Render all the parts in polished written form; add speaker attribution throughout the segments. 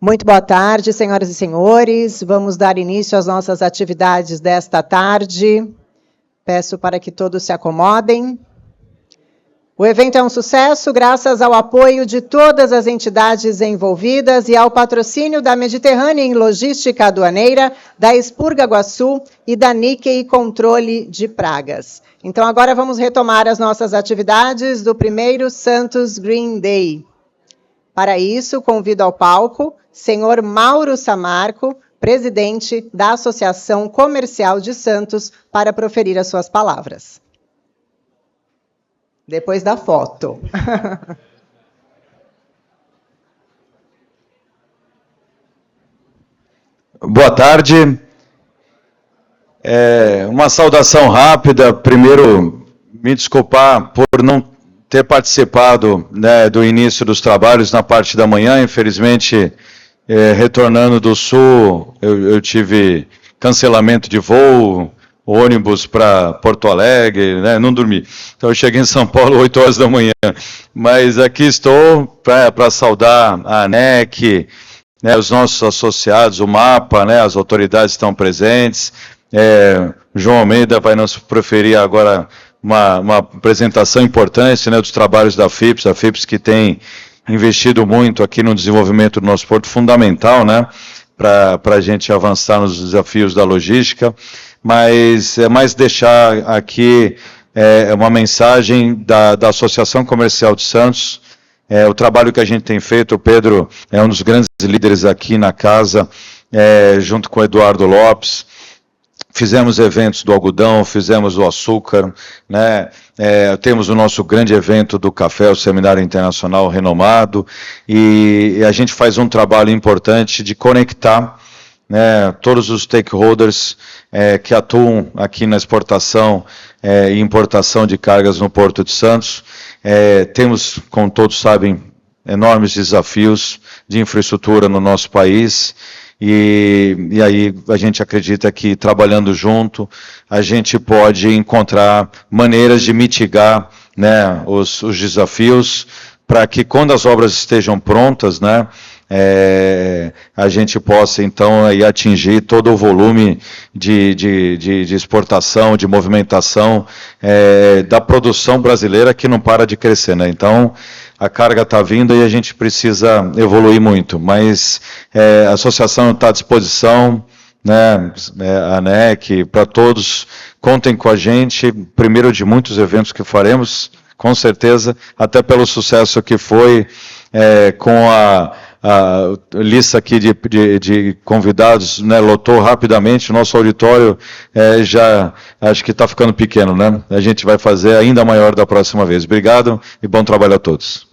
Speaker 1: Muito boa tarde, senhoras e senhores. Vamos dar início às nossas atividades desta tarde. Peço para que todos se acomodem. O evento é um sucesso graças ao apoio de todas as entidades envolvidas e ao patrocínio da Mediterrânea Logística Aduaneira, da Expurga Guaçu e da Nikkei Controle de Pragas. Então, agora vamos retomar as nossas atividades do primeiro Santos Green Day. Para isso, convido ao palco senhor Mauro Samarco, presidente da Associação Comercial de Santos, para proferir as suas palavras. Depois da foto.
Speaker 2: Boa tarde. Uma saudação rápida. Primeiro, me desculpar por não ter participado, né, do início dos trabalhos na parte da manhã. Infelizmente, retornando do Sul, eu tive cancelamento de voo, ônibus para Porto Alegre, né, não dormi. Então eu cheguei em São Paulo 8 horas da manhã. Mas aqui estou para saudar a ANEC, né, os nossos associados, o MAPA, né, as autoridades estão presentes. João Almeida vai nos proferir agora uma apresentação importante, né, dos trabalhos da FIPS que tem investido muito aqui no desenvolvimento do nosso porto, fundamental, né, para a gente avançar nos desafios da logística, mas é mais deixar aqui uma mensagem da Associação Comercial de Santos, o trabalho que a gente tem feito. O Pedro é um dos grandes líderes aqui na casa, junto com o Eduardo Lopes. Fizemos eventos do algodão, fizemos o açúcar, né? Temos o nosso grande evento do café, o Seminário Internacional renomado, e a gente faz um trabalho importante de conectar, né, todos os stakeholders que atuam aqui na exportação e importação de cargas no Porto de Santos. Temos, como todos sabem, enormes desafios de infraestrutura no nosso país. E aí a gente acredita que, trabalhando junto, a gente pode encontrar maneiras de mitigar, né, os desafios, para que, quando as obras estejam prontas, né, a gente possa, então, aí, atingir todo o volume de exportação, de movimentação da produção brasileira, que não para de crescer, né? Então, a carga está vindo e a gente precisa evoluir muito, mas a associação está à disposição, né, a ANEC, para todos, contem com a gente, primeiro de muitos eventos que faremos, com certeza, até pelo sucesso que foi com a lista aqui de convidados, né, lotou rapidamente. O nosso auditório já acho que está ficando pequeno, né? A gente vai fazer ainda maior da próxima vez. Obrigado e bom trabalho a todos.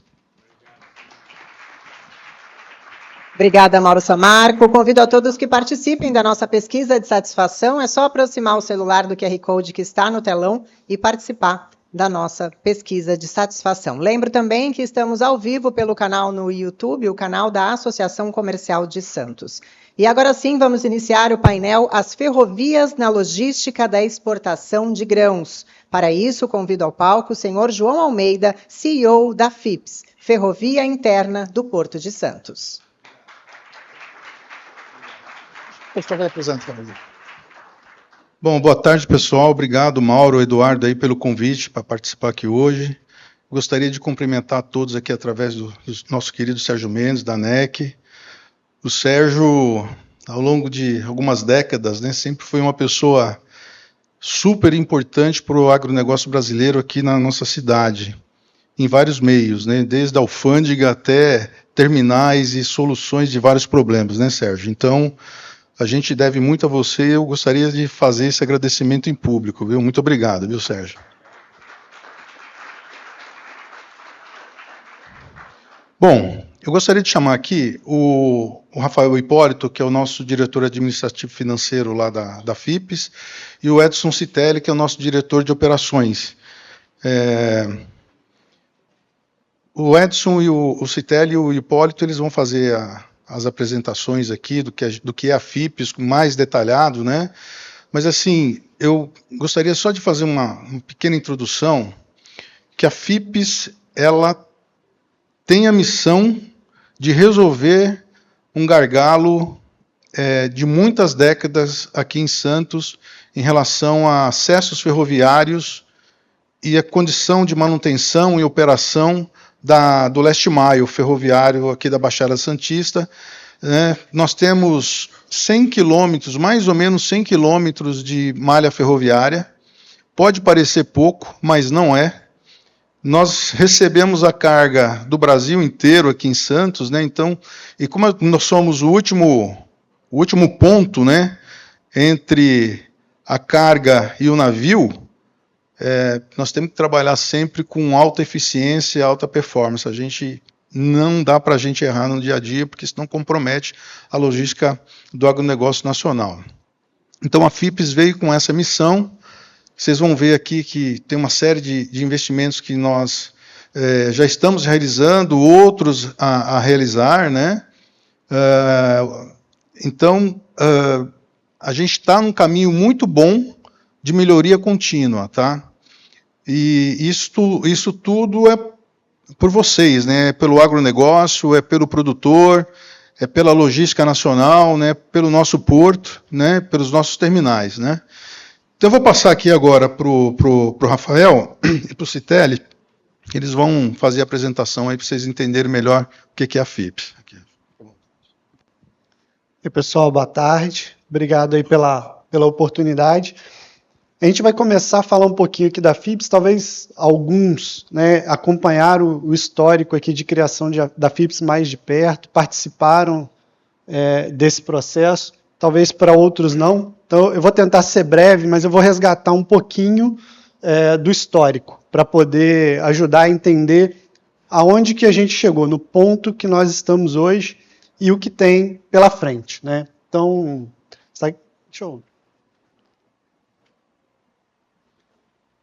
Speaker 1: Obrigada, Mauro Samarco. Convido a todos que participem da nossa pesquisa de satisfação. É só aproximar o celular do QR Code que está no telão e participar da nossa pesquisa de satisfação. Lembro também que estamos ao vivo pelo canal no YouTube, o canal da Associação Comercial de Santos. E agora sim, vamos iniciar o painel As Ferrovias na Logística da Exportação de Grãos. Para isso, convido ao palco o senhor João Almeida, CEO da FIPS, Ferrovia Interna do Porto de Santos.
Speaker 3: Bom, boa tarde, pessoal. Obrigado, Mauro, Eduardo, aí, pelo convite para participar aqui hoje. Gostaria de cumprimentar todos aqui através do nosso querido Sérgio Mendes, da ANEC. O Sérgio, ao longo de algumas décadas, né, sempre foi uma pessoa super importante para o agronegócio brasileiro aqui na nossa cidade, em vários meios, né, desde a alfândega até terminais e soluções de vários problemas, né, Sérgio? Então, a gente deve muito a você e eu gostaria de fazer esse agradecimento em público, viu? Muito obrigado, viu, Sérgio? Bom, eu gostaria de chamar aqui o Rafael Hipólito, que é o nosso diretor administrativo financeiro lá da FIPS, e o Edson Citelli, que é o nosso diretor de operações. O Edson e o Citelli e o Hipólito, eles vão fazer as apresentações aqui do que é a FIPS, mais detalhado, né? Mas, assim, eu gostaria só de fazer uma pequena introdução, que a FIPS, ela tem a missão de resolver um gargalo de muitas décadas aqui em Santos em relação a acessos ferroviários e a condição de manutenção e operação do Last Mile ferroviário aqui da Baixada Santista. Nós temos 100 quilômetros, mais ou menos 100 quilômetros de malha ferroviária. Pode parecer pouco, mas não é. Nós recebemos a carga do Brasil inteiro aqui em Santos, né? Então, e como nós somos o último ponto, né, entre a carga e o navio, nós temos que trabalhar sempre com alta eficiência e alta performance. Não dá para a gente errar no dia a dia, porque senão compromete a logística do agronegócio nacional. Então, a FIPS veio com essa missão. Vocês vão ver aqui que tem uma série de investimentos que nós já estamos realizando, outros a realizar, né? Então, a gente está num caminho muito bom de melhoria contínua, tá? E isso tudo é por vocês, né? É pelo agronegócio, é pelo produtor, é pela logística nacional, né? Pelo nosso porto, né? Pelos nossos terminais, né? Então, eu vou passar aqui agora para o Rafael e para o Citelli, que eles vão fazer a apresentação aí para vocês entenderem melhor o que é a FIPS. Aqui.
Speaker 4: E pessoal, boa tarde. Obrigado aí pela oportunidade. A gente vai começar a falar um pouquinho aqui da FIPS, talvez alguns, né, acompanharam o histórico aqui de criação da FIPS mais de perto, participaram desse processo, talvez para outros não. Então, eu vou tentar ser breve, mas eu vou resgatar um pouquinho do histórico, para poder ajudar a entender aonde que a gente chegou, no ponto que nós estamos hoje e o que tem pela frente, né? Então, deixa eu...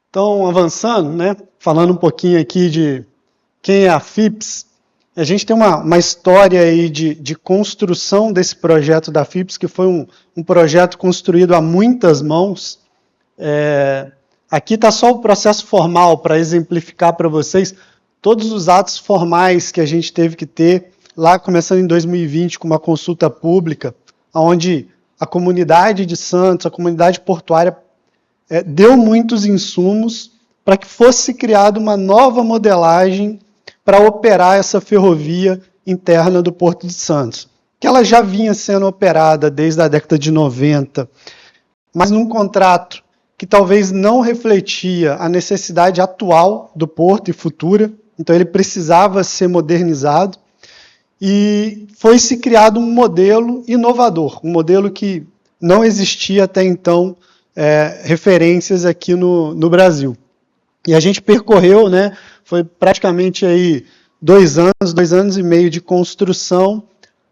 Speaker 4: Então, avançando, né, falando um pouquinho aqui de quem é a FIPS, a gente tem uma história aí de construção desse projeto da FIPS, que foi um projeto construído a muitas mãos. Aqui está só o processo formal para exemplificar para vocês todos os atos formais que a gente teve que ter, lá começando em 2020 com uma consulta pública, onde a comunidade de Santos, a comunidade portuária, deu muitos insumos para que fosse criada uma nova modelagem para operar essa ferrovia interna do Porto de Santos, que ela já vinha sendo operada desde a década de 90, mas num contrato que talvez não refletia a necessidade atual do porto e futura, então ele precisava ser modernizado, e foi-se criado um modelo inovador, um modelo que não existia até então referências aqui no Brasil. E a gente percorreu, né, foi praticamente aí 2 anos e meio de construção,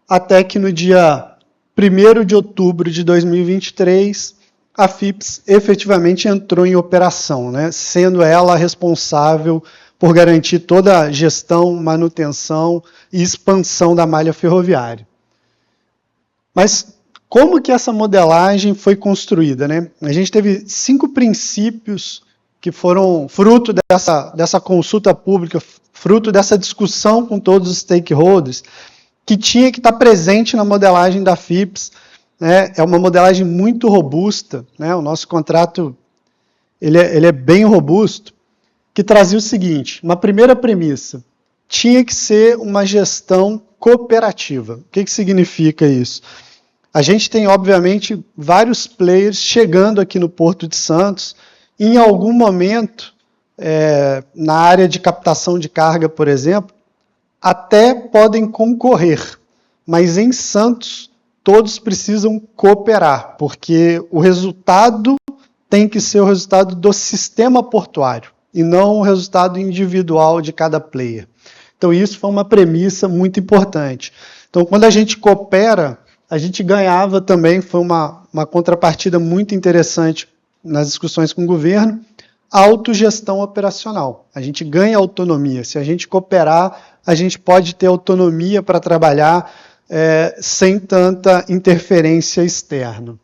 Speaker 4: até que no dia 1º de outubro de 2023, a FIPS efetivamente entrou em operação, né, sendo ela responsável por garantir toda a gestão, manutenção e expansão da malha ferroviária. Mas como que essa modelagem foi construída, né? A gente teve 5 princípios que foram fruto dessa consulta pública, fruto dessa discussão com todos os stakeholders, que tinha que estar presente na modelagem da FIPS. Né? É uma modelagem muito robusta, né? O nosso contrato ele é bem robusto, que trazia o seguinte: uma primeira premissa, tinha que ser uma gestão cooperativa. O que significa isso? A gente tem, obviamente, vários players chegando aqui no Porto de Santos. Em algum momento, na área de captação de carga, por exemplo, até podem concorrer, mas em Santos todos precisam cooperar, porque o resultado tem que ser o resultado do sistema portuário, e não o resultado individual de cada player. Então isso foi uma premissa muito importante. Então quando a gente coopera, a gente ganhava também, foi uma contrapartida muito interessante nas discussões com o governo, autogestão operacional. A gente ganha autonomia. Se a gente cooperar, a gente pode ter autonomia para trabalhar sem tanta interferência externa.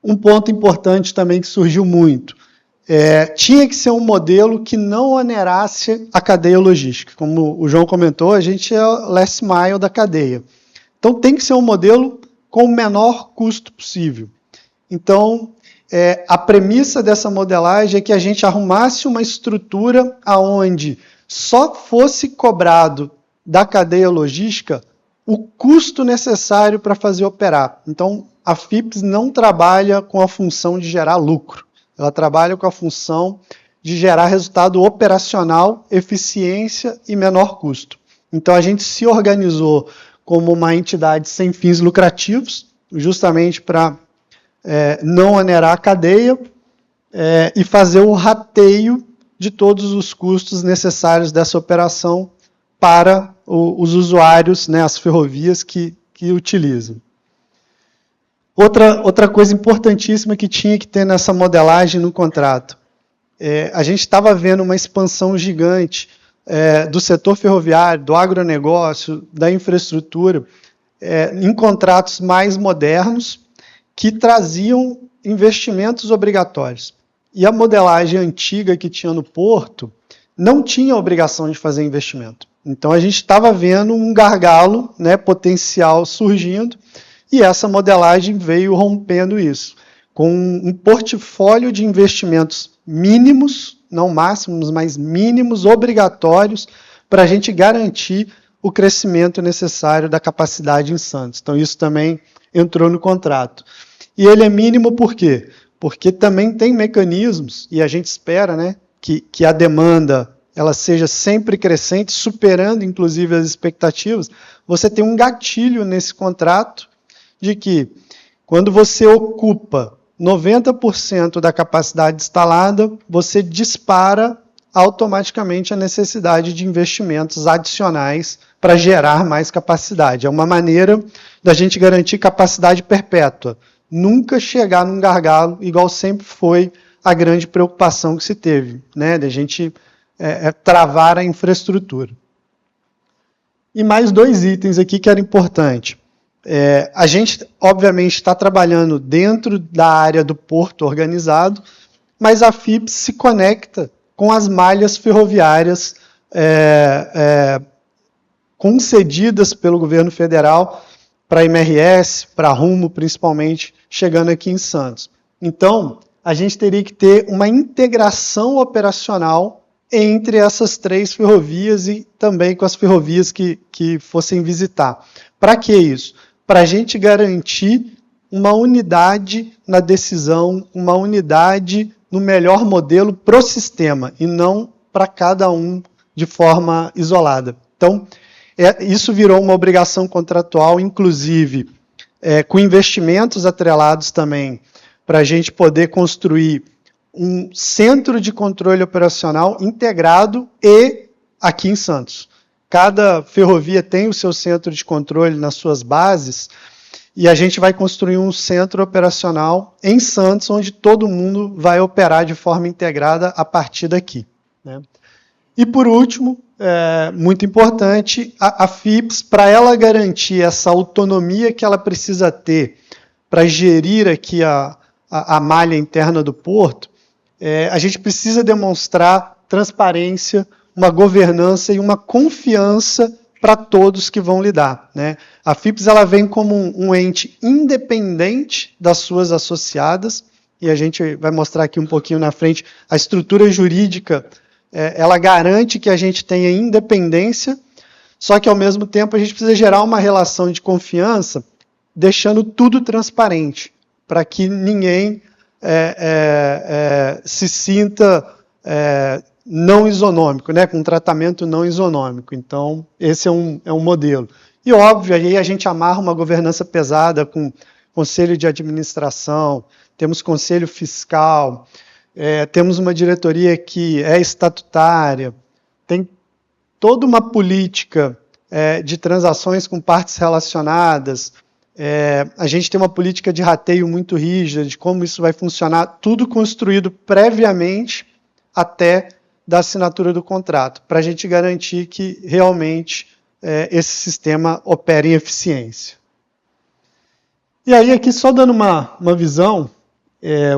Speaker 4: Um ponto importante também que surgiu muito, tinha que ser um modelo que não onerasse a cadeia logística. Como o João comentou, a gente é o last mile da cadeia. Então, tem que ser um modelo com o menor custo possível. Então, a premissa dessa modelagem é que a gente arrumasse uma estrutura onde só fosse cobrado da cadeia logística o custo necessário para fazer operar. Então, a FIPS não trabalha com a função de gerar lucro. Ela trabalha com a função de gerar resultado operacional, eficiência e menor custo. Então, a gente se organizou como uma entidade sem fins lucrativos, justamente para não onerar a cadeia e fazer o rateio de todos os custos necessários dessa operação para os usuários, né, as ferrovias que utilizam. Outra coisa importantíssima que tinha que ter nessa modelagem no contrato. A gente estava vendo uma expansão gigante do setor ferroviário, do agronegócio, da infraestrutura, em contratos mais modernos, que traziam investimentos obrigatórios. E a modelagem antiga que tinha no Porto não tinha obrigação de fazer investimento. Então, a gente estava vendo um gargalo, né, potencial surgindo, e essa modelagem veio rompendo isso, com um portfólio de investimentos mínimos, não máximos, mas mínimos, obrigatórios, para a gente garantir o crescimento necessário da capacidade em Santos. Então, isso também entrou no contrato. E ele é mínimo por quê? Porque também tem mecanismos, e a gente espera, né, que a demanda ela seja sempre crescente, superando inclusive as expectativas. Você tem um gatilho nesse contrato de que, quando você ocupa 90% da capacidade instalada, você dispara automaticamente a necessidade de investimentos adicionais para gerar mais capacidade. É uma maneira da gente garantir capacidade perpétua. Nunca chegar num gargalo, igual sempre foi a grande preocupação que se teve, né, de a gente travar a infraestrutura. E mais 2 itens aqui que era importante. A gente, obviamente, está trabalhando dentro da área do porto organizado, mas a FIPS se conecta com as malhas ferroviárias concedidas pelo governo federal para a MRS, para a Rumo, principalmente, chegando aqui em Santos. Então, a gente teria que ter uma integração operacional entre essas 3 ferrovias e também com as ferrovias que fossem visitar. Para que isso? Para a gente garantir uma unidade na decisão, uma unidade no melhor modelo para o sistema, e não para cada um de forma isolada. Então, isso virou uma obrigação contratual, inclusive com investimentos atrelados também, para a gente poder construir um centro de controle operacional integrado e aqui em Santos. Cada ferrovia tem o seu centro de controle nas suas bases, e a gente vai construir um centro operacional em Santos, onde todo mundo vai operar de forma integrada a partir daqui, né? E por último, muito importante, a FIPS, para ela garantir essa autonomia que ela precisa ter para gerir aqui a malha interna do porto, a gente precisa demonstrar transparência, uma governança e uma confiança para todos que vão lidar, né? A FIPS ela vem como um ente independente das suas associadas, e a gente vai mostrar aqui um pouquinho na frente, a estrutura jurídica, ela garante que a gente tenha independência, só que ao mesmo tempo a gente precisa gerar uma relação de confiança, deixando tudo transparente, para que ninguém se sinta não isonômico, né, com um tratamento não isonômico. Então, esse é um modelo. E, óbvio, aí a gente amarra uma governança pesada com conselho de administração, temos conselho fiscal, temos uma diretoria que é estatutária, tem toda uma política de transações com partes relacionadas, a gente tem uma política de rateio muito rígida, de como isso vai funcionar, tudo construído previamente até da assinatura do contrato, para a gente garantir que realmente esse sistema opere em eficiência. E aí, aqui só dando uma visão,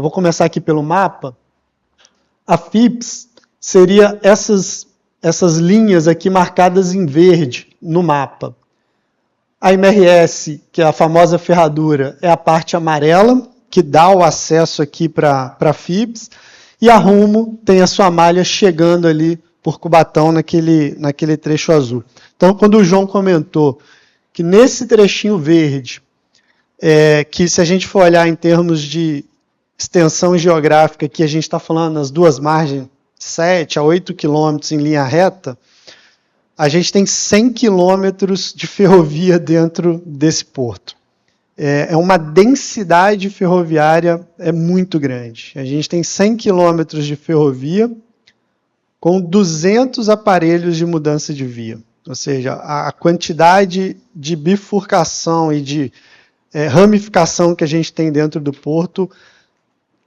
Speaker 4: vou começar aqui pelo mapa. A FIPS seria essas linhas aqui marcadas em verde no mapa. A MRS, que é a famosa ferradura, é a parte amarela, que dá o acesso aqui para a FIPS, e a Rumo tem a sua malha chegando ali por Cubatão, naquele trecho azul. Então, quando o João comentou que nesse trechinho verde, que se a gente for olhar em termos de extensão geográfica, que a gente está falando nas duas margens, 7 a 8 quilômetros em linha reta, a gente tem 100 quilômetros de ferrovia dentro desse porto. É uma densidade ferroviária muito grande. A gente tem 100 quilômetros de ferrovia com 200 aparelhos de mudança de via. Ou seja, a quantidade de bifurcação e de ramificação que a gente tem dentro do porto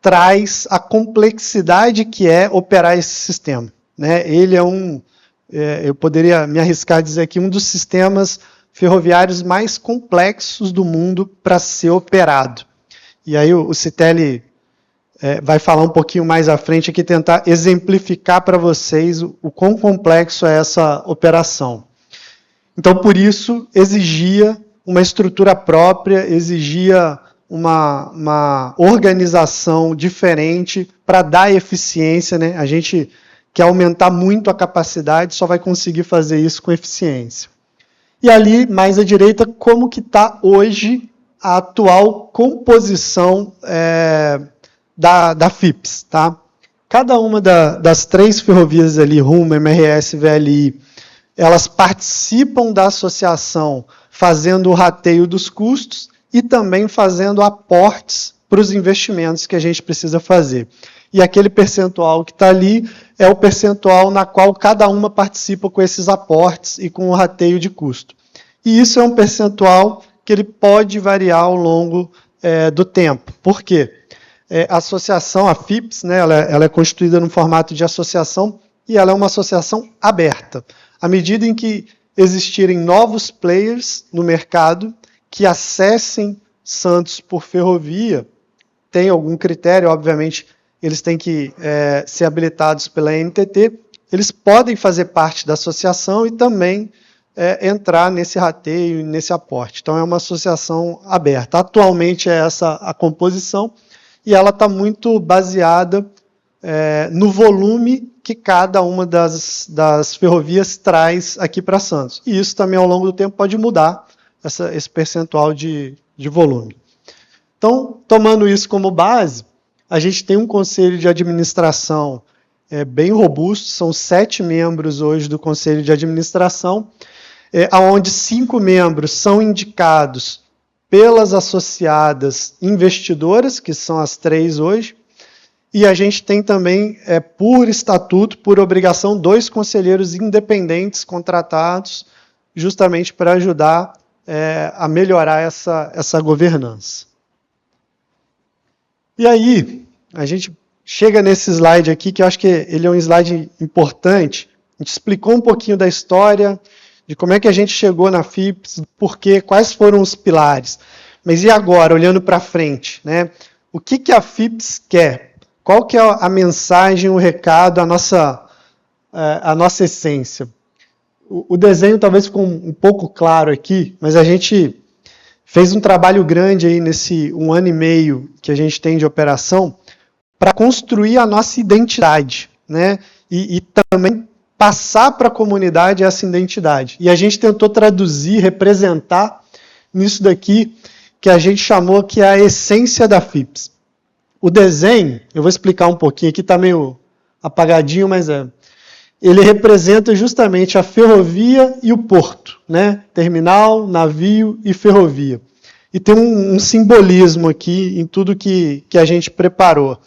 Speaker 4: traz a complexidade que é operar esse sistema, né? Ele é eu poderia me arriscar a dizer aqui, um dos sistemas ferroviários mais complexos do mundo para ser operado. E aí o Citelli vai falar um pouquinho mais à frente aqui, tentar exemplificar para vocês o quão complexo é essa operação. Então, por isso, exigia uma estrutura própria, exigia uma organização diferente para dar eficiência, né? A gente quer aumentar muito a capacidade, só vai conseguir fazer isso com eficiência. E ali, mais à direita, como que está hoje a atual composição da FIPS. Tá? Cada uma das 3 ferrovias ali, Rumo, MRS, VLI, elas participam da associação fazendo o rateio dos custos e também fazendo aportes para os investimentos que a gente precisa fazer. E aquele percentual que está ali é o percentual na qual cada uma participa com esses aportes e com o rateio de custo. E isso é um percentual que ele pode variar ao longo do tempo. Por quê? A associação, a FIPS, né, ela é constituída no formato de associação e ela é uma associação aberta. À medida em que existirem novos players no mercado que acessem Santos por ferrovia, tem algum critério, obviamente, eles têm que ser habilitados pela NTT, eles podem fazer parte da associação e também entrar nesse rateio, nesse aporte. Então, é uma associação aberta. Atualmente é essa a composição e ela está muito baseada no volume que cada uma das ferrovias traz aqui para Santos. E isso também, ao longo do tempo, pode mudar esse percentual de volume. Então, tomando isso como base, a gente tem um conselho de administração bem robusto, são 7 membros hoje do conselho de administração, onde 5 membros são indicados pelas associadas investidoras, que são as 3 hoje, e a gente tem também, por estatuto, por obrigação, 2 conselheiros independentes contratados, justamente para ajudar a melhorar essa governança. E aí, a gente chega nesse slide aqui, que eu acho que ele é um slide importante. A gente explicou um pouquinho da história, de como é que a gente chegou na FIPS, porquê, quais foram os pilares. Mas e agora, olhando para frente, né? O que a FIPS quer? Qual que é a mensagem, o recado, a nossa essência? O desenho talvez ficou um pouco claro aqui, mas a gente fez um trabalho grande aí nesse 1 ano e meio que a gente tem de operação para construir a nossa identidade, né? E também passar para a comunidade essa identidade. E a gente tentou traduzir, representar nisso daqui que a gente chamou que é a essência da FIPS. O desenho, eu vou explicar um pouquinho aqui, está meio apagadinho, mas ele representa justamente a ferrovia e o porto, né? Terminal, navio e ferrovia. E tem um simbolismo aqui em tudo que a gente preparou.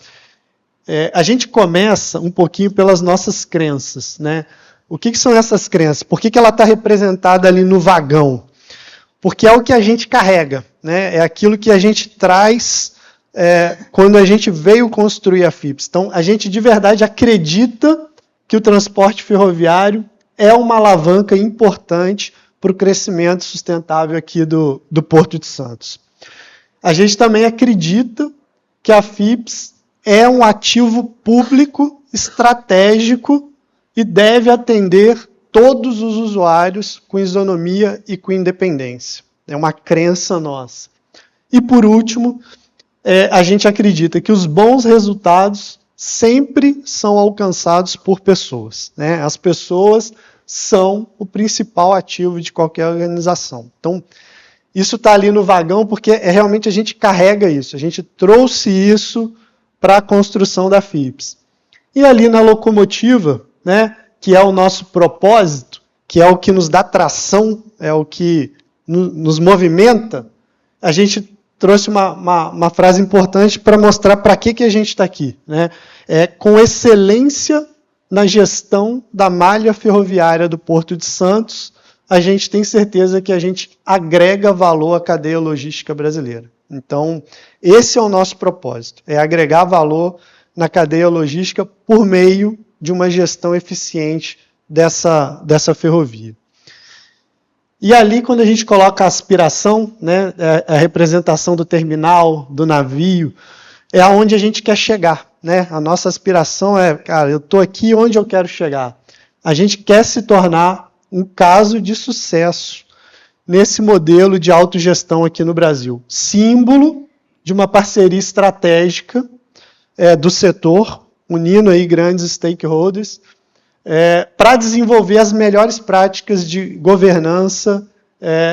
Speaker 4: A gente começa um pouquinho pelas nossas crenças, né? O que são essas crenças? Por que ela está representada ali no vagão? Porque é o que a gente carrega, né? É aquilo que a gente traz quando a gente veio construir a FIPS. Então, a gente de verdade acredita que o transporte ferroviário é uma alavanca importante para o crescimento sustentável aqui do Porto de Santos. A gente também acredita que a FIPS é um ativo público estratégico e deve atender todos os usuários com isonomia e com independência. é uma crença nossa. E, por último, a gente acredita que os bons resultados sempre são alcançados por pessoas, né? As pessoas são o principal ativo de qualquer organização. Então, isso está ali no vagão porque realmente a gente carrega isso, a gente trouxe isso para a construção da FIPS. E ali na locomotiva, né, que é o nosso propósito, que é o que nos dá tração, é o que nos movimenta, a gente trouxe uma frase importante para mostrar para que a gente está aqui, né? Com excelência na gestão da malha ferroviária do Porto de Santos, a gente tem certeza que a gente agrega valor à cadeia logística brasileira. Então, esse é o nosso propósito, é agregar valor na cadeia logística por meio de uma gestão eficiente dessa ferrovia. E ali, quando a gente coloca a aspiração, né, a representação do terminal, do navio, é aonde a gente quer chegar, né? A nossa aspiração é, cara, eu estou aqui onde eu quero chegar. A gente quer se tornar um caso de sucesso nesse modelo de autogestão aqui no Brasil. Símbolo de uma parceria estratégica do setor, unindo aí grandes stakeholders, para desenvolver as melhores práticas de governança,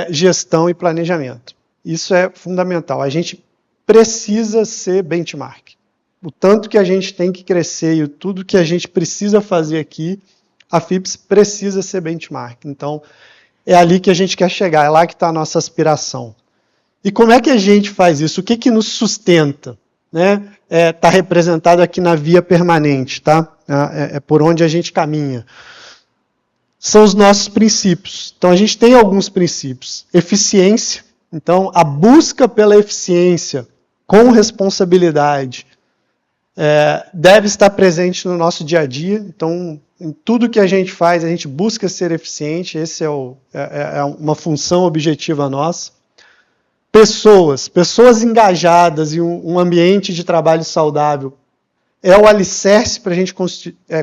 Speaker 4: gestão e planejamento. Isso é fundamental. A gente precisa ser benchmark. O tanto que a gente tem que crescer e tudo que a gente precisa fazer aqui, a FIPS precisa ser benchmark. Então, é ali que a gente quer chegar, é lá que está a nossa aspiração. E como é que a gente faz isso? O que nos sustenta? Né? Está representado aqui na via permanente, tá? É por onde a gente caminha. São os nossos princípios. Então, a gente tem alguns princípios. Eficiência. Então, a busca pela eficiência com responsabilidade deve estar presente no nosso dia a dia. Então, em tudo que a gente faz, a gente busca ser eficiente. Esse é uma função objetiva nossa. Pessoas engajadas em um ambiente de trabalho saudável é o alicerce para a gente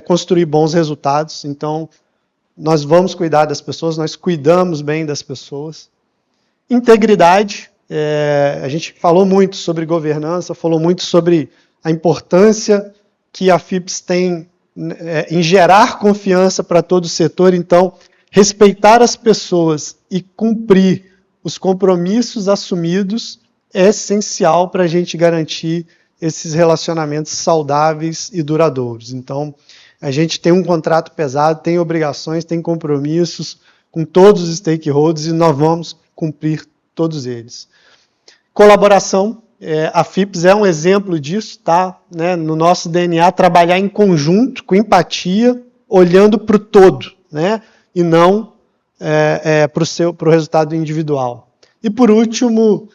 Speaker 4: construir bons resultados. Então, nós vamos cuidar das pessoas, nós cuidamos bem das pessoas. Integridade, a gente falou muito sobre governança, falou muito sobre a importância que a FIPS tem em gerar confiança para todo o setor. Então, respeitar as pessoas e cumprir os compromissos assumidos é essencial para a gente garantir esses relacionamentos saudáveis e duradouros. Então, a gente tem um contrato pesado, tem obrigações, tem compromissos com todos os stakeholders e nós vamos cumprir todos eles. Colaboração, a FIPS é um exemplo disso, tá? Né? No nosso DNA, trabalhar em conjunto, com empatia, olhando para o todo, né? E não para o resultado individual. E por último,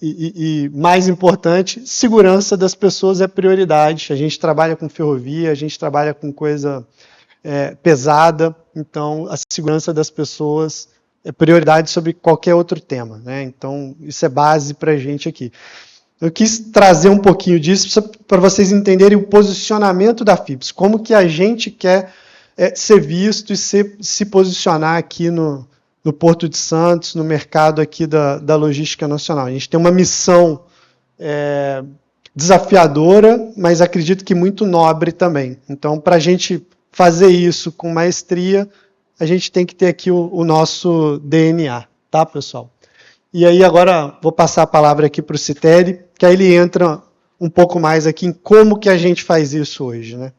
Speaker 4: e mais importante, segurança das pessoas é prioridade. A gente trabalha com ferrovia, a gente trabalha com coisa pesada, então a segurança das pessoas é prioridade sobre qualquer outro tema, né? Então isso é base para a gente aqui. Eu quis trazer um pouquinho disso para vocês entenderem o posicionamento da FIPS, como que a gente quer ser visto e se posicionar aqui no Porto de Santos, no mercado aqui da logística nacional. A gente tem uma missão desafiadora, mas acredito que muito nobre também. Então, para a gente fazer isso com maestria, a gente tem que ter aqui o nosso DNA, tá, pessoal? E aí, agora, vou passar a palavra aqui para o Citeri, que aí ele entra um pouco mais aqui em como que a gente faz isso hoje, né?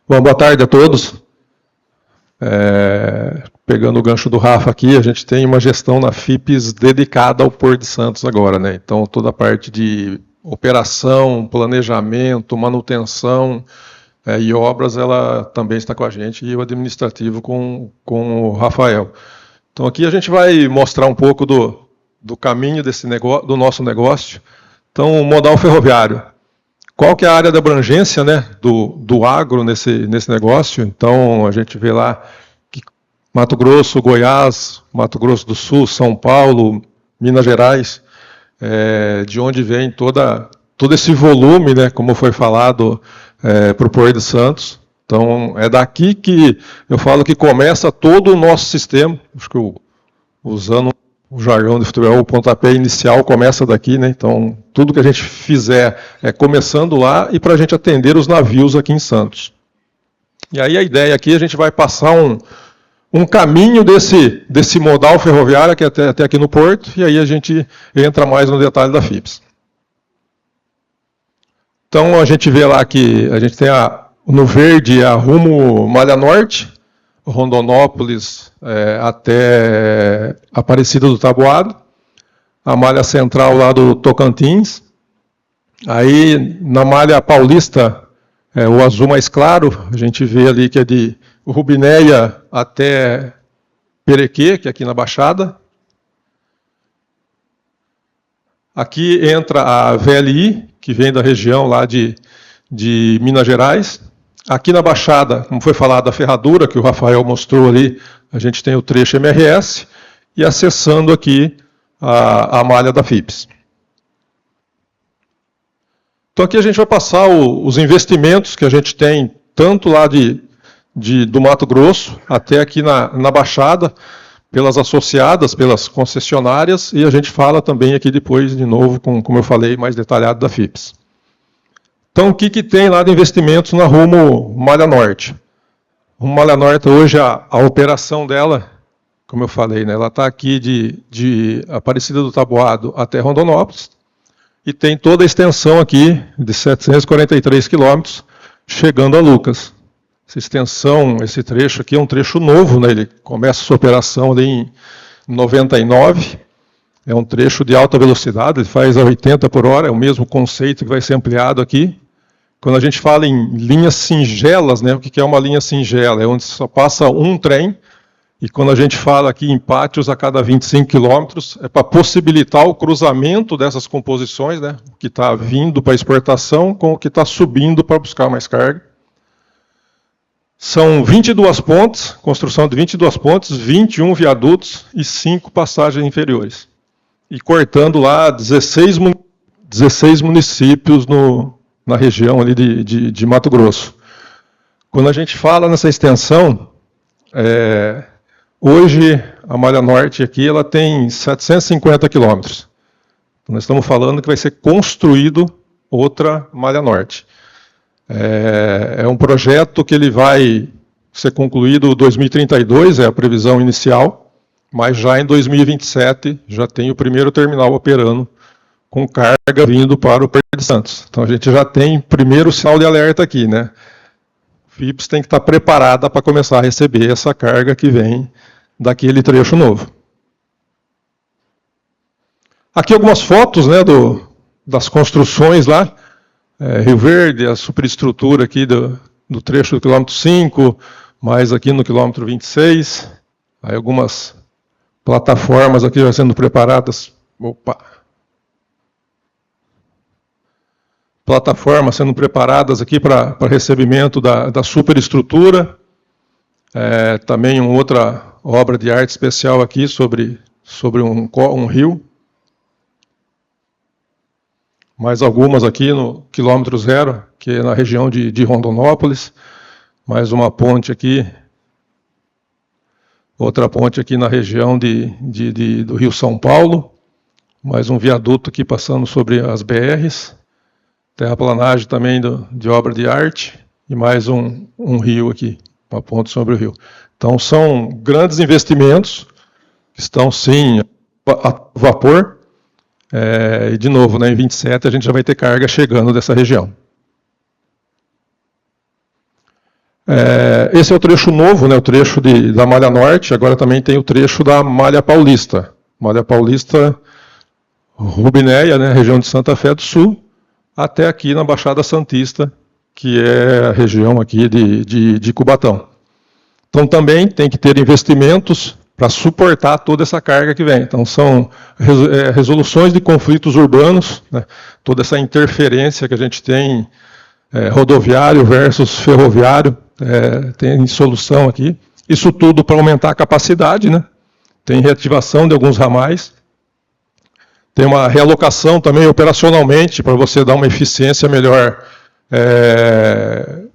Speaker 5: Bom, boa tarde a todos. Pegando o gancho do Rafa aqui, a gente tem uma gestão na FIPS dedicada ao Porto de Santos agora, né? Então, toda a parte de operação, planejamento, manutenção e obras, ela também está com a gente, e o administrativo com o Rafael. Então, aqui a gente vai mostrar um pouco do caminho do nosso negócio. Então, o modal ferroviário. Qual que é a área da abrangência, né, do agro nesse negócio? Então, a gente vê lá que Mato Grosso, Goiás, Mato Grosso do Sul, São Paulo, Minas Gerais, de onde vem todo esse volume, né, como foi falado, para o Porto de Santos. Então, é daqui que eu falo que começa todo o nosso sistema. Acho que usando o jargão de futebol, o pontapé inicial começa daqui, né? Então, tudo que a gente fizer é começando lá e para a gente atender os navios aqui em Santos. E aí a ideia aqui, a gente vai passar um caminho desse modal ferroviário que é até aqui no porto, e aí a gente entra mais no detalhe da FIPS. Então, a gente vê lá que a gente tem no verde a rumo Malha Norte, Rondonópolis até Aparecida do Taboado, a malha central lá do Tocantins, aí na malha paulista, o azul mais claro, a gente vê ali que é de Rubinéia até Perequê, que é aqui na Baixada. Aqui entra a VLI, que vem da região lá de Minas Gerais. Aqui na Baixada, como foi falado, a ferradura, que o Rafael mostrou ali, a gente tem o trecho MRS, e acessando aqui a malha da FIPS. Então aqui a gente vai passar os investimentos que a gente tem, tanto lá do Mato Grosso, até aqui na Baixada, pelas associadas, pelas concessionárias, e a gente fala também aqui depois, de novo, como eu falei, mais detalhado da FIPS. Então, o que tem lá de investimentos na rumo Malha Norte? Rumo Malha Norte, hoje, a operação dela, como eu falei, né, ela está aqui de Aparecida do Taboado até Rondonópolis, e tem toda a extensão aqui de 743 quilômetros, chegando a Lucas. Essa extensão, esse trecho aqui é um trecho novo, né, ele começa a sua operação ali em 99, é um trecho de alta velocidade, ele faz a 80 por hora, é o mesmo conceito que vai ser ampliado aqui. Quando a gente fala em linhas singelas, né, o que é uma linha singela? É onde só passa um trem, e quando a gente fala aqui em pátios a cada 25 quilômetros, é para possibilitar o cruzamento dessas composições, né, o que está vindo para exportação com o que está subindo para buscar mais carga. São 22 pontes, construção de 22 pontes, 21 viadutos e 5 passagens inferiores. E cortando lá 16 municípios na região ali de Mato Grosso. Quando a gente fala nessa extensão, hoje a Malha Norte aqui ela tem 750 quilômetros. Então, nós estamos falando que vai ser construído outra Malha Norte. É um projeto que ele vai ser concluído em 2032, é a previsão inicial, mas já em 2027 já tem o primeiro terminal operando com carga vindo para o Porto de Santos. Então a gente já tem primeiro sinal de alerta aqui, né? A FIPS tem que estar preparada para começar a receber essa carga que vem daquele trecho novo. Aqui algumas fotos, né, das construções lá. Rio Verde, a superestrutura aqui do trecho do quilômetro 5, mais aqui no quilômetro 26. Aí algumas plataformas aqui já sendo preparadas. Plataformas sendo preparadas aqui para recebimento da superestrutura. Também uma outra obra de arte especial aqui sobre um rio. Mais algumas aqui no quilômetro 0, que é na região de Rondonópolis. Mais uma ponte aqui. Outra ponte aqui na região do Rio São Paulo. Mais um viaduto aqui passando sobre as BRs. Terraplanagem também de obra de arte. E mais um rio aqui, uma ponte sobre o rio. Então são grandes investimentos, que estão sim a vapor. E de novo, né, em 27 a gente já vai ter carga chegando dessa região. Esse é o trecho novo, né, o trecho da Malha Norte, agora também tem o trecho da Malha Paulista. Malha Paulista, Rubinéia, né, região de Santa Fé do Sul, até aqui na Baixada Santista, que é a região aqui de Cubatão. Então também tem que ter investimentos para suportar toda essa carga que vem. Então são resoluções de conflitos urbanos, né, toda essa interferência que a gente tem, rodoviário versus ferroviário, tem solução aqui. Isso tudo para aumentar a capacidade, né? Tem reativação de alguns ramais. Tem uma realocação também operacionalmente, para você dar uma eficiência melhor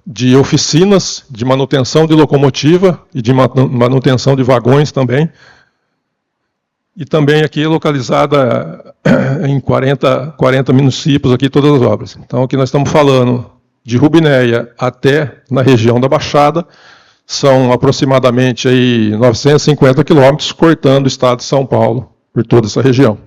Speaker 5: de oficinas, de manutenção de locomotiva e de manutenção de vagões também. E também aqui localizada em 40 municípios, aqui todas as obras. Então aqui nós estamos falando de Rubinéia até na região da Baixada, são aproximadamente aí 950 quilômetros, cortando o estado de São Paulo por toda essa região.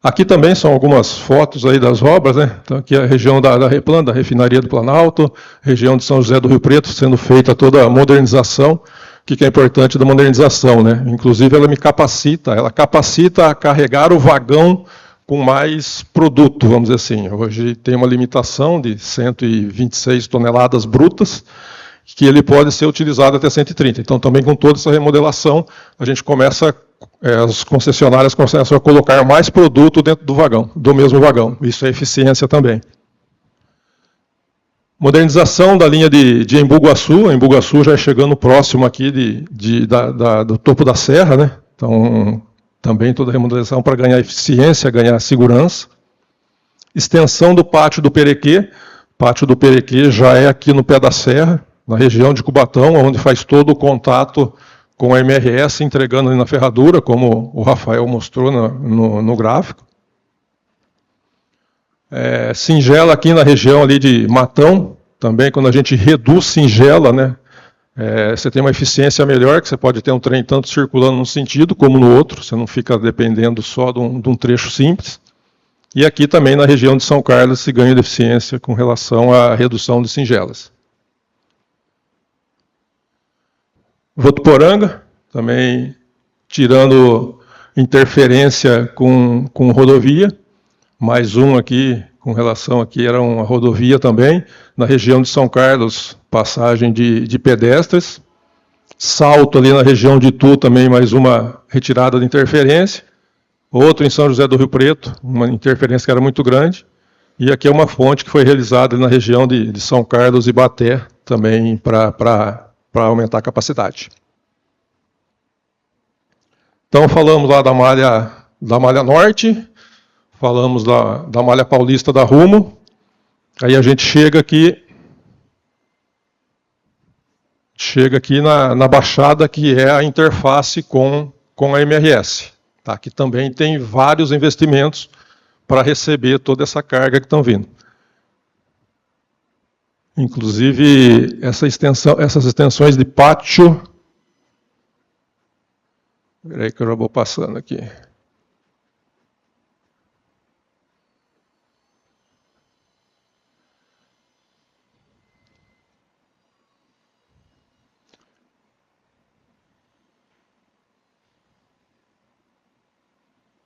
Speaker 5: Aqui também são algumas fotos aí das obras, né? Então aqui é a região da Replan, da refinaria do Planalto, região de São José do Rio Preto, sendo feita toda a modernização. O que é importante da modernização, né? Inclusive ela capacita a carregar o vagão com mais produto, vamos dizer assim. Hoje tem uma limitação de 126 toneladas brutas, que ele pode ser utilizado até 130. Então também com toda essa remodelação, a gente começa as concessionárias começam a colocar mais produto dentro do vagão, do mesmo vagão. Isso é eficiência também. Modernização da linha de Embu-Guaçu. Embu-Guaçu já é chegando próximo aqui do topo da serra, né? Então, também toda a remodelação para ganhar eficiência, ganhar segurança. Extensão do Pátio do Perequê. O Pátio do Perequê já é aqui no pé da serra, na região de Cubatão, onde faz todo o contato com a MRS, entregando ali na ferradura, como o Rafael mostrou no gráfico. Singela aqui na região ali de Matão, também quando a gente reduz singela, né, você tem uma eficiência melhor, que você pode ter um trem tanto circulando num sentido como no outro, você não fica dependendo só de um trecho simples. E aqui também na região de São Carlos se ganha de eficiência com relação à redução de singelas. Votuporanga, também tirando interferência com rodovia, mais um aqui, com relação aqui, era uma rodovia também, na região de São Carlos, passagem de pedestres, Salto ali na região de Itu, também mais uma retirada de interferência, outro em São José do Rio Preto, uma interferência que era muito grande, e aqui é uma fonte que foi realizada na região de São Carlos e Baté, também para aumentar a capacidade. Então falamos lá da malha norte, falamos da malha paulista da Rumo, aí a gente chega aqui na Baixada, que é a interface com a MRS, tá? Que também tem vários investimentos para receber toda essa carga que estão vindo. Inclusive, essas extensões de pátio... Espera aí que eu já vou passando aqui.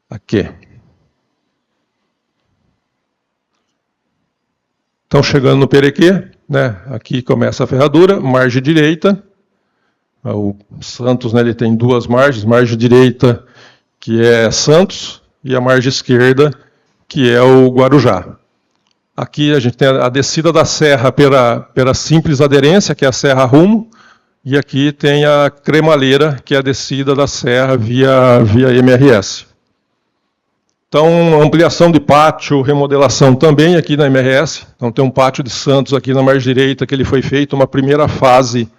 Speaker 5: Aqui. Então, chegando no Perequê, né, aqui começa a ferradura, margem direita. O Santos, né, ele tem duas margens, margem direita, que é Santos, e a margem esquerda, que é o Guarujá. Aqui a gente tem a descida da serra pela simples aderência, que é a Serra Rumo, e aqui tem a Cremaleira, que é a descida da serra via MRS. Então, ampliação de pátio, remodelação também aqui na MRS. Então, tem um pátio de Santos aqui na margem direita, que ele foi feito uma primeira fase,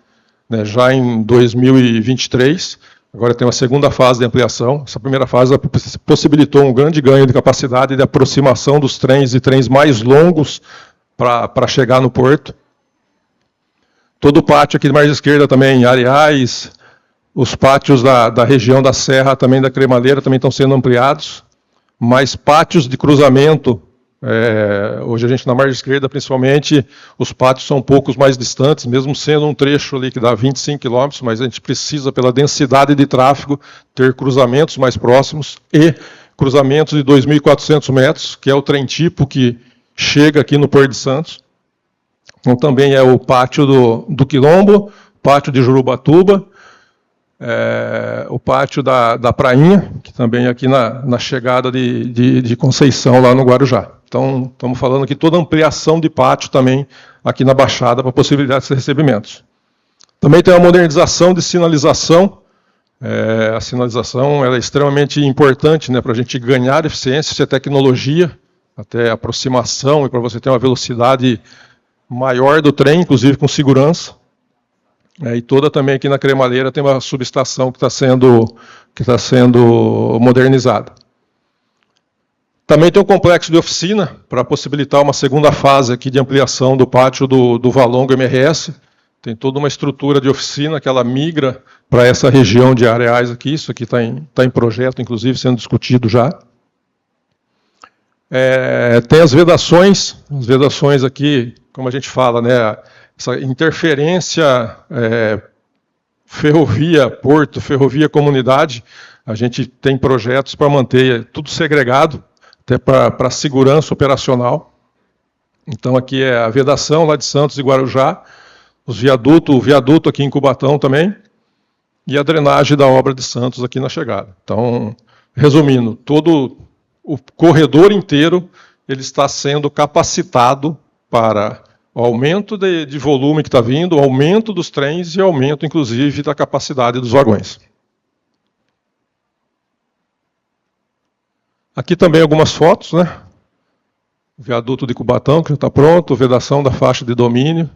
Speaker 5: né, já em 2023, agora tem uma segunda fase de ampliação. Essa primeira fase possibilitou um grande ganho de capacidade de aproximação dos trens e trens mais longos para chegar no porto. Todo o pátio aqui de margem esquerda também, Areais, os pátios da região da Serra, também da Cremaleira, também estão sendo ampliados. Mais pátios de cruzamento. Hoje a gente na margem esquerda, principalmente, os pátios são um pouco mais distantes, mesmo sendo um trecho ali que dá 25 quilômetros, mas a gente precisa, pela densidade de tráfego, ter cruzamentos mais próximos e cruzamentos de 2.400 metros, que é o trem tipo que chega aqui no Porto de Santos. Então também é o pátio do Quilombo, pátio de Jurubatuba, o pátio da Prainha, que também é aqui na chegada de Conceição, lá no Guarujá. Então, estamos falando aqui toda a ampliação de pátio também aqui na Baixada para possibilidade de recebimentos. Também tem a modernização de sinalização. A sinalização ela é extremamente importante, né, para a gente ganhar eficiência, isso é tecnologia. até aproximação e para você ter uma velocidade maior do trem, inclusive com segurança. E toda também aqui na Cremalheira tem uma subestação que está sendo modernizada. Também tem um complexo de oficina para possibilitar uma segunda fase aqui de ampliação do pátio do Valongo MRS. Tem toda uma estrutura de oficina que ela migra para essa região de areais aqui. Isso aqui está em projeto, inclusive, sendo discutido já. Tem as vedações aqui, como a gente fala, né, essa interferência ferrovia-porto, ferrovia-comunidade. A gente tem projetos para manter tudo segregado, até para segurança operacional. Então, aqui é a vedação lá de Santos e Guarujá, o viaduto aqui em Cubatão também, e a drenagem da obra de Santos aqui na chegada. Então, resumindo, todo o corredor inteiro ele está sendo capacitado para o aumento de volume que está vindo, o aumento dos trens e aumento, inclusive, da capacidade dos vagões. Aqui também algumas fotos, né? O viaduto de Cubatão, que já está pronto, vedação da faixa de domínio,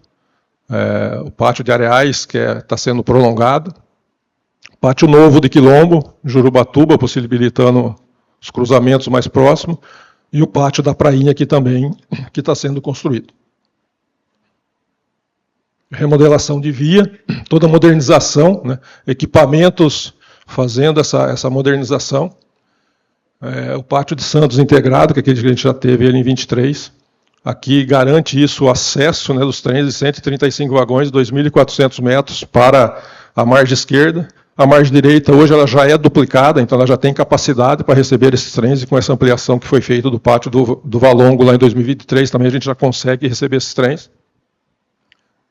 Speaker 5: o pátio de Areais, que está sendo prolongado, pátio novo de Quilombo, Jurubatuba, possibilitando os cruzamentos mais próximos, e o pátio da Prainha aqui também, que está sendo construído. Remodelação de via, toda a modernização, né? Equipamentos fazendo essa modernização. O pátio de Santos integrado, que é aquele que a gente já teve ele em 23. Aqui garante isso o acesso, né, dos trens de 135 vagões, 2.400 metros para a margem esquerda. A margem direita hoje ela já é duplicada, então ela já tem capacidade para receber esses trens, e com essa ampliação que foi feita do pátio do Valongo lá em 2023, também a gente já consegue receber esses trens.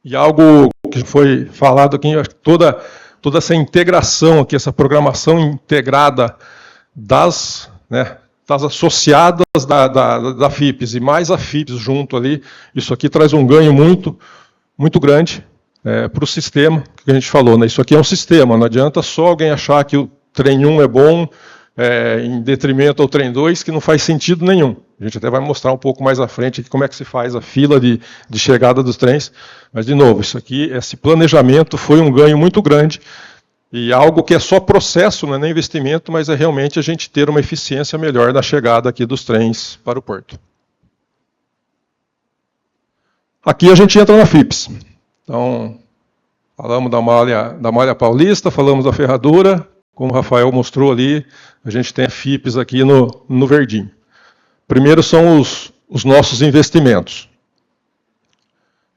Speaker 5: E algo que foi falado aqui, acho que toda essa integração aqui, essa programação integrada das associadas da FIPS e mais a FIPS junto ali, isso aqui traz um ganho muito, muito grande para o sistema que a gente falou, né? Isso aqui é um sistema, não adianta só alguém achar que o trem 1 é bom em detrimento ao trem 2, que não faz sentido nenhum. A gente até vai mostrar um pouco mais à frente aqui como é que se faz a fila de chegada dos trens, mas, de novo, isso aqui, esse planejamento foi um ganho muito grande, e algo que é só processo, não é nem investimento, mas é realmente a gente ter uma eficiência melhor na chegada aqui dos trens para o porto. Aqui a gente entra na FIPS. Então, falamos da malha paulista, falamos da ferradura, como o Rafael mostrou ali, a gente tem a FIPS aqui no verdinho. Primeiro são os nossos investimentos.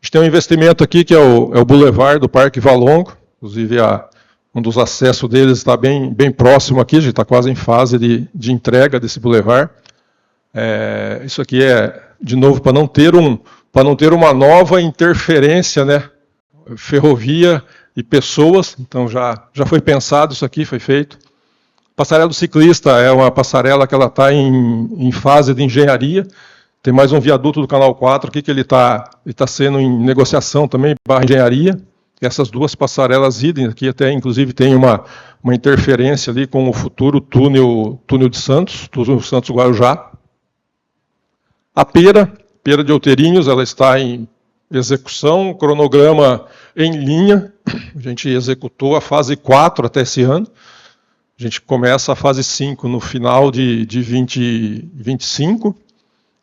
Speaker 5: A gente tem um investimento aqui que é o Boulevard do Parque Valongo, inclusive um dos acessos deles está bem próximo aqui, a gente está quase em fase de entrega desse Boulevard. Isso aqui de novo, para não ter uma nova interferência, né, ferrovia e pessoas, então já foi pensado isso aqui, foi feito. Passarela do ciclista é uma passarela que ela está em fase de engenharia, tem mais um viaduto do Canal 4 aqui que ele está sendo em negociação também, barra engenharia. Essas duas passarelas idem, aqui até inclusive tem uma interferência ali com o futuro túnel de Santos, túnel Santos-Guarujá. A pera de Outeirinhos, ela está em execução, cronograma em linha, a gente executou a fase 4 até esse ano, a gente começa a fase 5 no final de 2025,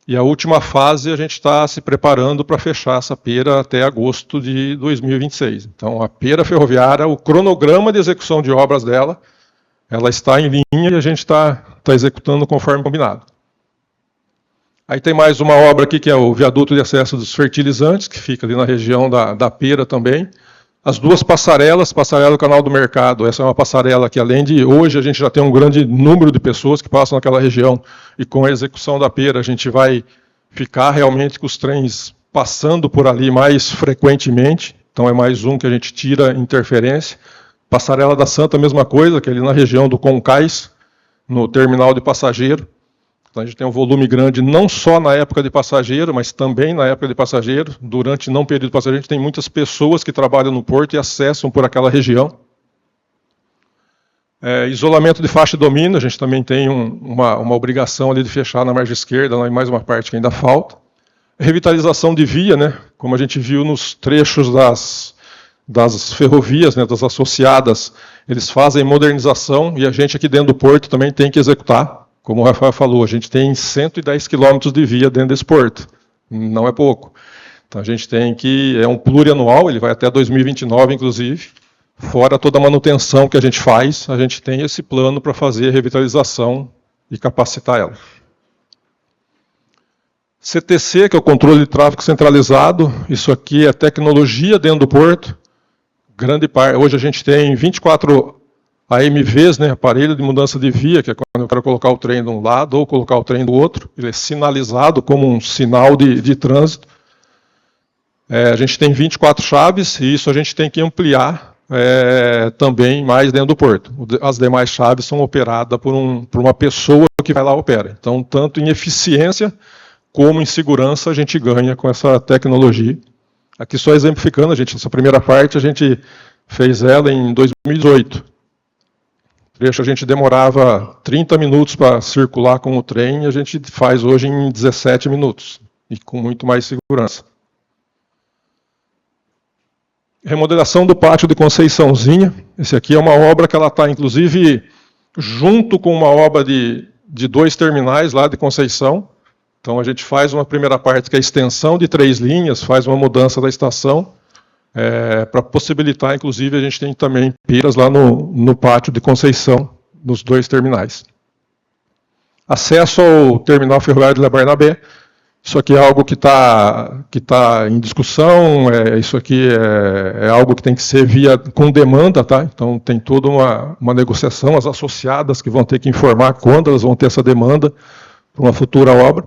Speaker 5: e a última fase a gente está se preparando para fechar essa pera até agosto de 2026. Então, a pera ferroviária, o cronograma de execução de obras dela, ela está em linha e a gente está executando conforme combinado. Aí tem mais uma obra aqui, que é o viaduto de acesso dos fertilizantes, que fica ali na região da pera também. As duas passarelas, passarela do Canal do Mercado, essa é uma passarela que, além de hoje, a gente já tem um grande número de pessoas que passam naquela região, e com a execução da pera, a gente vai ficar realmente com os trens passando por ali mais frequentemente, então é mais um que a gente tira interferência. Passarela da Santa, a mesma coisa, que é ali na região do Concais, no terminal de passageiro. Então, a gente tem um volume grande, não só na época de passageiro, mas também na época de passageiro. Durante não período de passageiro, a gente tem muitas pessoas que trabalham no porto e acessam por aquela região. Isolamento de faixa de domínio, a gente também tem uma obrigação ali de fechar na margem esquerda, lá em mais uma parte que ainda falta. Revitalização de via, né, como a gente viu nos trechos das ferrovias, né, das associadas, eles fazem modernização e a gente aqui dentro do porto também tem que executar. Como o Rafael falou, a gente tem 110 quilômetros de via dentro desse porto, não é pouco. Então a gente tem que, é um plurianual, ele vai até 2029 inclusive, fora toda a manutenção que a gente faz, a gente tem esse plano para fazer a revitalização e capacitar ela. CTC, que é o controle de tráfego centralizado, isso aqui é tecnologia dentro do porto. Grande parte, hoje a gente tem 24 AMVs, né, aparelho de mudança de via, que é quando eu quero colocar o trem de um lado ou colocar o trem do outro, ele é sinalizado como um sinal de trânsito. A gente tem 24 chaves e isso a gente tem que ampliar também mais dentro do porto. As demais chaves são operadas por uma pessoa que vai lá e opera. Então, tanto em eficiência como em segurança a gente ganha com essa tecnologia. Aqui só exemplificando, essa primeira parte a gente fez ela em 2018. O trecho a gente demorava 30 minutos para circular com o trem, a gente faz hoje em 17 minutos, e com muito mais segurança. Remodelação do pátio de Conceiçãozinha. Esse aqui é uma obra que ela está, inclusive, junto com uma obra de 2 terminais lá de Conceição. Então, a gente faz uma primeira parte, que é a extensão de 3 linhas, faz uma mudança da estação, para possibilitar, inclusive, a gente tem também piras lá no pátio de Conceição, nos 2 terminais. Acesso ao terminal ferroviário de La Barnabé. Isso aqui é algo que tá em discussão, isso aqui é algo que tem que ser com demanda, tá? Então tem toda uma negociação, as associadas que vão ter que informar quando elas vão ter essa demanda para uma futura obra.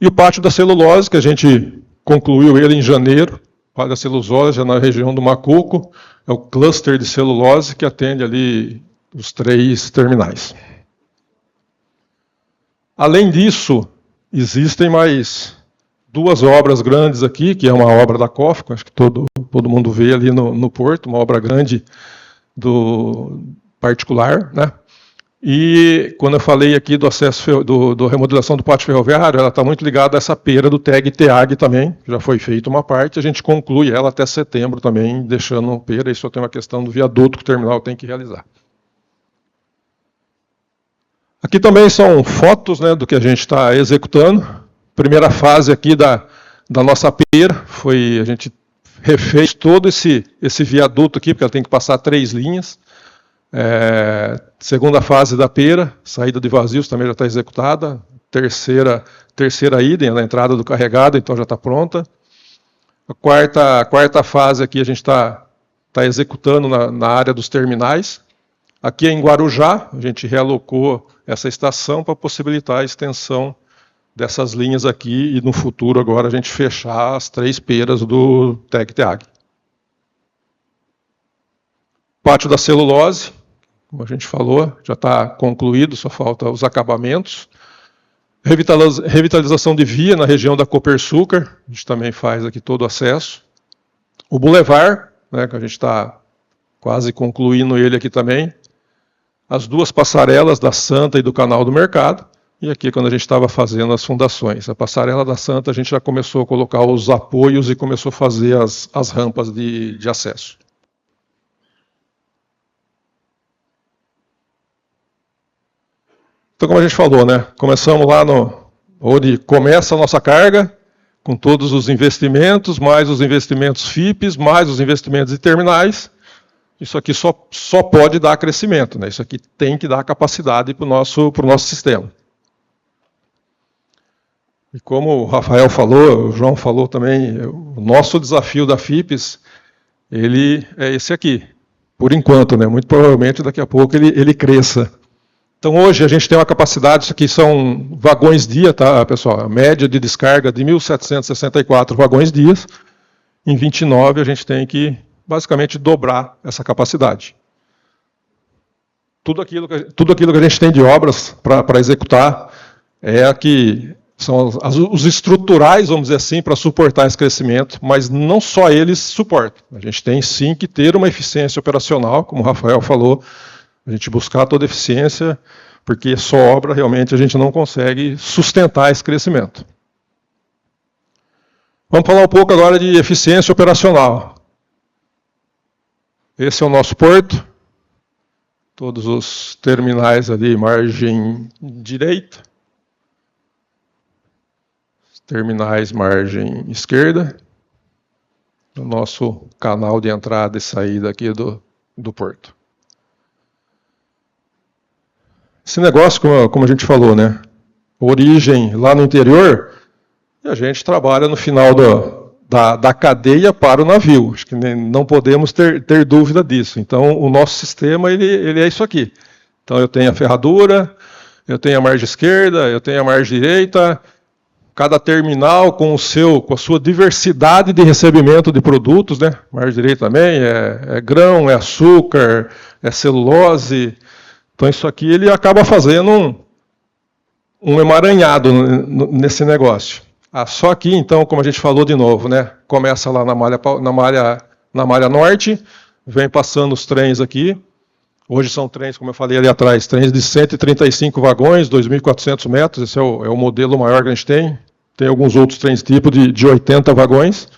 Speaker 5: E o pátio da celulose, que a gente concluiu ele em janeiro, o pátio da celulose, já na região do Macuco, é o cluster de celulose que atende ali os 3 terminais. Além disso, existem mais 2 obras grandes aqui, que é uma obra da COFCO, acho que todo mundo vê ali no porto, uma obra grande do particular, né? E quando eu falei aqui do acesso, do remodelação do pátio ferroviário, ela está muito ligada a essa pera do TEG-TEAG também, já foi feita uma parte, a gente conclui ela até setembro também, deixando pera, isso tem uma questão do viaduto que o terminal tem que realizar. Aqui também são fotos, né, do que a gente está executando. Primeira fase aqui da nossa pera, a gente refez todo esse viaduto aqui, porque ela tem que passar 3 linhas. Segunda fase da pera, saída de vazios também já está executada. Terceira idem, na entrada do carregado, então já está pronta. A quarta fase aqui a gente está executando na área dos terminais. Aqui em Guarujá, a gente realocou essa estação para possibilitar a extensão dessas linhas aqui e no futuro agora a gente fechar as 3 peras do TEG-TEAG. Pátio da celulose, como a gente falou, já está concluído, só falta os acabamentos. Revitalização de via na região da Copersucar, a gente também faz aqui todo o acesso. O Boulevard, né, que a gente está quase concluindo ele aqui também. As 2 passarelas da Santa e do Canal do Mercado, e aqui quando a gente estava fazendo as fundações. A passarela da Santa a gente já começou a colocar os apoios e começou a fazer as rampas de acesso. Então, como a gente falou, né, começamos lá onde começa a nossa carga, com todos os investimentos, mais os investimentos FIPs, mais os investimentos de terminais. Isso aqui só pode dar crescimento, né? Isso aqui tem que dar capacidade para o nosso sistema. E como o Rafael falou, o João falou também, o nosso desafio da FIPS, ele é esse aqui, por enquanto, né? Muito provavelmente daqui a pouco ele cresça. Então hoje a gente tem uma capacidade, isso aqui são vagões dia, tá, pessoal? A média de descarga de 1.764 vagões dias. Em 29 a gente tem que basicamente dobrar essa capacidade. Tudo aquilo que a gente tem de obras para executar são os estruturais, vamos dizer assim, para suportar esse crescimento, mas não só eles suportam. A gente tem sim que ter uma eficiência operacional, como o Rafael falou, A gente buscar toda eficiência, porque só obra realmente a gente não consegue sustentar esse crescimento. Vamos falar um pouco agora de eficiência operacional. Esse é o nosso porto. Todos os terminais ali, margem direita. Terminais, margem esquerda. O nosso canal de entrada e saída aqui do porto. Esse negócio, como a gente falou, né? Origem lá no interior, e a gente trabalha no final da cadeia para o navio. Acho que não podemos ter dúvida disso. Então, o nosso sistema ele é isso aqui. Então, eu tenho a ferradura, eu tenho a margem esquerda, eu tenho a margem direita. Cada terminal com a sua diversidade de recebimento de produtos, né? Margem direita também é grão, é açúcar, é celulose. Então, isso aqui ele acaba fazendo um emaranhado nesse negócio. Só aqui, então, como a gente falou de novo, né? Começa lá na malha norte, vem passando os trens aqui. Hoje são trens, como eu falei ali atrás, trens de 135 vagões, 2.400 metros. Esse é o modelo maior que a gente tem. Tem alguns outros trens tipo de 80 vagões.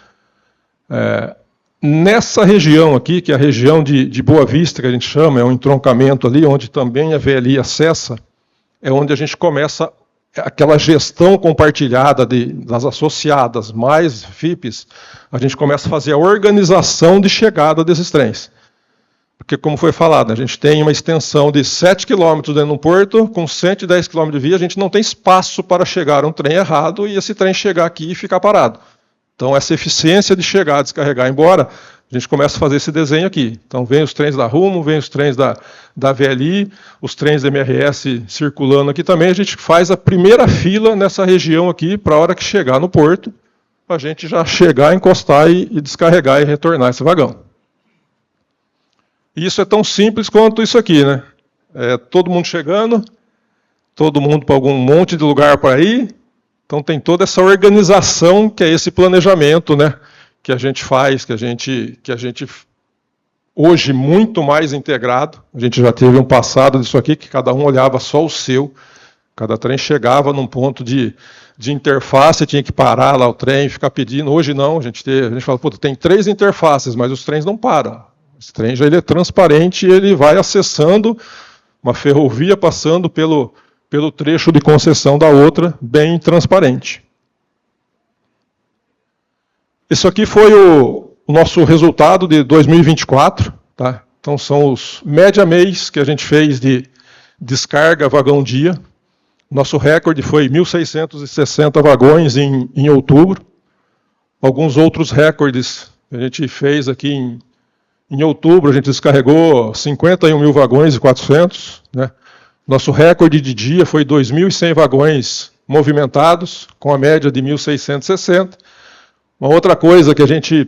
Speaker 5: Nessa região aqui, que é a região de Boa Vista, que a gente chama, é um entroncamento ali, onde também a VLI acessa, é onde a gente começa aquela gestão compartilhada das associadas mais FIPs, a gente começa a fazer a organização de chegada desses trens. Porque, como foi falado, a gente tem uma extensão de 7 km dentro de um porto, com 110 km de via, a gente não tem espaço para chegar um trem errado e esse trem chegar aqui e ficar parado. Então, essa eficiência de chegar, descarregar e ir embora, a gente começa a fazer esse desenho aqui. Então, vem os trens da Rumo, vem os trens da VLI, os trens da MRS circulando aqui também. A gente faz a primeira fila nessa região aqui, para a hora que chegar no porto, a gente já chegar, encostar e descarregar e retornar esse vagão. Isso é tão simples quanto isso aqui, né? Todo mundo chegando, todo mundo para algum monte de lugar para ir. Então tem toda essa organização que é esse planejamento, né? Que a gente faz, que a gente hoje muito mais integrado. A gente já teve um passado disso aqui que cada um olhava só o seu. Cada trem chegava num ponto de interface, tinha que parar lá o trem, ficar pedindo. Hoje não, a gente fala, pô, tem 3 interfaces, mas os trens não param. Esse trem já ele é transparente e ele vai acessando uma ferrovia passando pelo trecho de concessão da outra, bem transparente. Esse aqui foi o nosso resultado de 2024. Tá? Então, são os média mês que a gente fez de descarga vagão-dia. Nosso recorde foi 1.660 vagões em outubro. Alguns outros recordes que a gente fez aqui em outubro, a gente descarregou 51 mil vagões e 400. Né? Nosso recorde de dia foi 2.100 vagões movimentados, com a média de 1.660. Uma outra coisa que a gente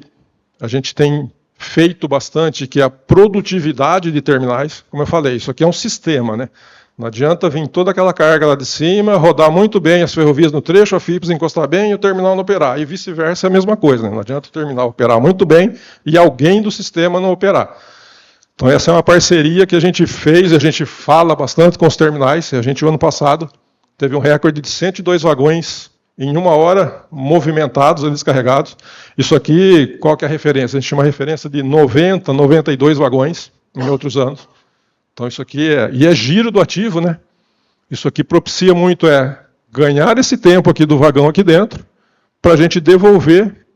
Speaker 5: tem feito bastante, que é a produtividade de terminais. Como eu falei, isso aqui é um sistema, né? Não adianta vir toda aquela carga lá de cima, rodar muito bem as ferrovias no trecho, a FIPS encostar bem e o terminal não operar. E vice-versa é a mesma coisa, né? Não adianta o terminal operar muito bem e alguém do sistema não operar. Então essa é uma parceria que a gente fez, a gente fala bastante com os terminais. A gente, ano passado, teve um recorde de 102 vagões em 1 hora, movimentados e descarregados. Isso aqui, qual que é a referência? A gente chama a referência de 90, 92 vagões em outros anos. Então isso aqui é giro do ativo, né? Isso aqui propicia muito ganhar esse tempo aqui do vagão aqui dentro, para a gente devolver.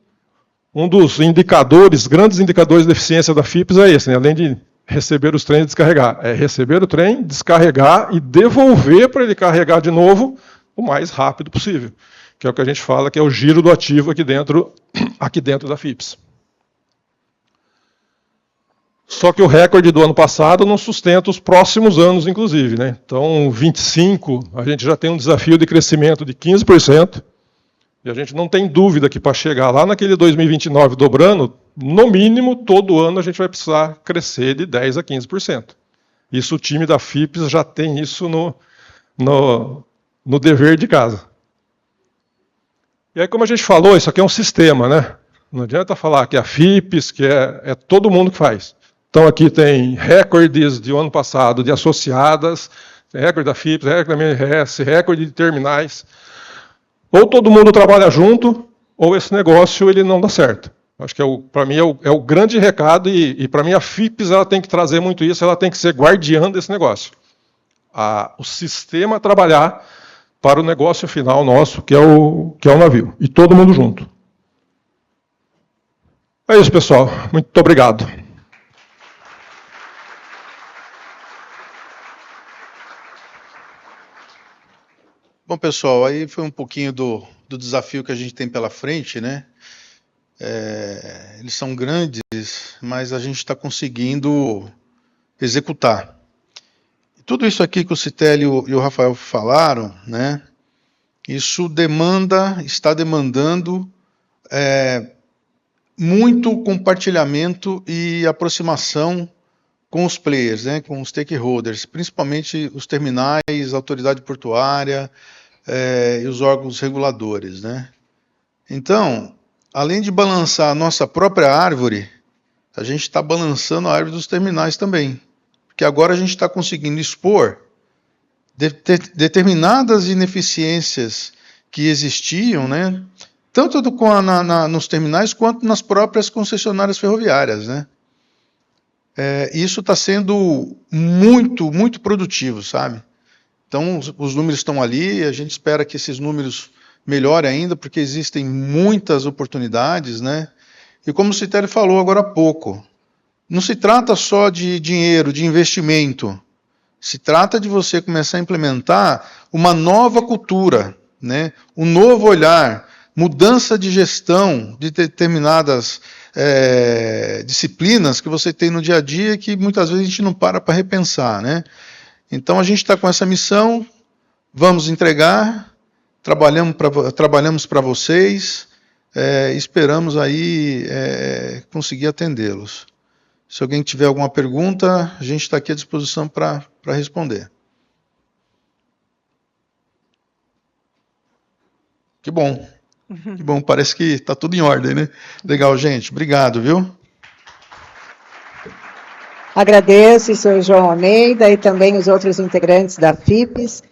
Speaker 5: Um dos indicadores, grandes indicadores de eficiência da FIPS é esse, né? Além de receber os trens e descarregar. É receber o trem, descarregar e devolver para ele carregar de novo o mais rápido possível. Que é o que a gente fala que é o giro do ativo aqui dentro da FIPS. Só que o recorde do ano passado não sustenta os próximos anos, inclusive. Né? Então, 25, a gente já tem um desafio de crescimento de 15%. E a gente não tem dúvida que para chegar lá naquele 2029 dobrando, no mínimo, todo ano a gente vai precisar crescer de 10% a 15%. Isso o time da FIPS já tem isso no dever de casa. E aí, como a gente falou, isso aqui é um sistema, né? Não adianta falar que é a FIPS, que é todo mundo que faz. Então, aqui tem recordes de ano passado de associadas, recorde da FIPS, recorde da MRS, recorde de terminais. Ou todo mundo trabalha junto, ou esse negócio ele não dá certo. Acho que, para mim, é o grande recado, e para mim a FIPS ela tem que trazer muito isso, ela tem que ser guardiã desse negócio. O sistema trabalhar para o negócio final nosso, que é o navio. E todo mundo junto. É isso, pessoal. Muito obrigado.
Speaker 3: Bom, pessoal, aí foi um pouquinho do desafio que a gente tem pela frente, né? Eles são grandes, mas a gente está conseguindo executar. Tudo isso aqui que o Citélio e o Rafael falaram, né? Isso está demandando muito compartilhamento e aproximação com os players, né? Com os stakeholders, principalmente os terminais, a autoridade portuária e os órgãos reguladores, né? Então, além de balançar a nossa própria árvore, a gente está balançando a árvore dos terminais também. Porque agora a gente está conseguindo expor determinadas ineficiências que existiam, né? Tanto nos terminais quanto nas próprias concessionárias ferroviárias, né? Isso está sendo muito, muito produtivo, sabe? Então, os números estão ali, a gente espera que esses números melhorem ainda, porque existem muitas oportunidades, né? E como o Citélio falou agora há pouco, não se trata só de dinheiro, de investimento, se trata de você começar a implementar uma nova cultura, né? Um novo olhar, mudança de gestão de determinadas disciplinas que você tem no dia a dia que muitas vezes a gente não para repensar, né? Então a gente está com essa missão, vamos entregar, trabalhamos para vocês, esperamos aí conseguir atendê-los. Se alguém tiver alguma pergunta, a gente está aqui à disposição para responder. Que bom. Que bom, parece que está tudo em ordem, né? Legal, gente. Obrigado, viu?
Speaker 1: Agradeço o senhor João Almeida e também os outros integrantes da FIPS.